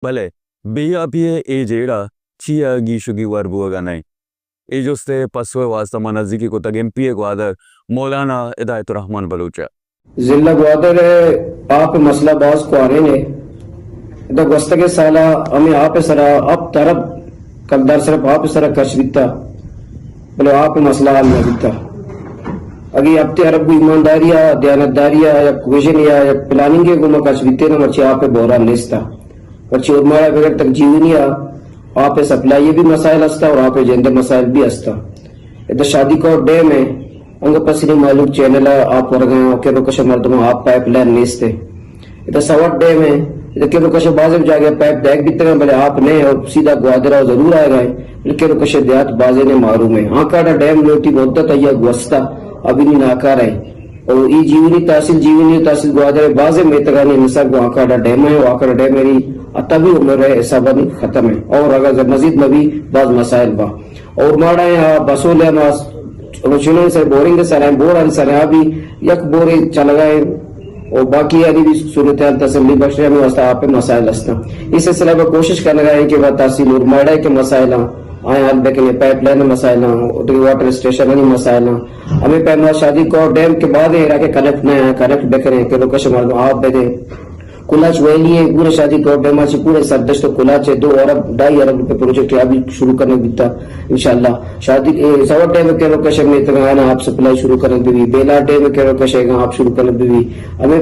بھلے بیا پیے اے جیڑا چیا گی شگی وربوگا نہیں اے جستے پسوے واسطہ منازکی کو تگیم پیے گوادر مولانا ہدایت الرحمن بلوچا ضلع گوادر آپ مسئلہ باز کو آنے نے دا گوستگے سالہ ہمیں آپ سرا اب طرف کلدار صرف آپ سرا کش بیتا بلو آپ مسئلہ حال نہ بیتا اگی اب تے عرب کو ایمانداریا دیانتداریا یا کوشن یا پلاننگ کو مکش بیتے نا مرچی آپ بورا لیستا مرچی ارمارا بغیر تک جیونیا آپ سپلائی بھی مسائل ہستا اور آپ جندر مسائل بھی ہستا دا شادی کو ڈیم ہے انگا پسینی معلوم چینل آپ ورگئے ہیں کہ روکش مردموں آپ پائپ لائن نیستے ادھا سوٹ ڈیم ہے ادھا کہ روکش بازے جا گیا پائپ دیکھ بھی ترے بلے آپ نہیں اور سیدھا گوادرہ ضرور آئے گئے بلکہ روکش دیات بازے نے معروم ہے آنکاڑا ڈیم لوٹی مدت ہے گوستا ابھی نہیں ناکار ہے اور ای جیونی تحصیل گوادرہ بازے میتگانی نصاب کو آنکاڑا ڈیم ہے آنکاڑا ڈیم میری اتبی عمر ہے حسابہ نہیں ختم ہے اور اگر مزید نبی بعض مسائل با اور ماڑا ہے بسول ہے روشنوں سے بورنگ سرائیں بور آن سرائیں بھی یک بورے چل گئے اور باقی آدھی بھی صورتحال تسلی بخش رہے ہیں واسطہ آپ پہ مسائل ہستا اس سلسلے میں کوشش کرنے گئے ہیں کہ وہ تحصیل اور ماڑا کے مسائل آئیں حال بکنے پائپ لائن مسائل واٹر اسٹیشن نہیں مسائل ہمیں پہنا شادی کو ڈیم کے بعد ہے کہ کنیکٹ نہ ہے کنیکٹ بکنے کہ لوکیشن مردوں آپ بے دیں کلاچ ویلی ہے پورے شادی کو ڈیم سے پورے سردش تو کلاچ ہے 2 ارب 2.5 ارب روپے پروجیکٹ ابھی شروع کرنے بیتا انشاءاللہ شادی سوٹ ڈیم کے لوکیشن میں اتنا آپ سپلائی شروع کرنے بھی بیلا ڈیم کے لوکیشن آپ شروع کرنے بھی ہمیں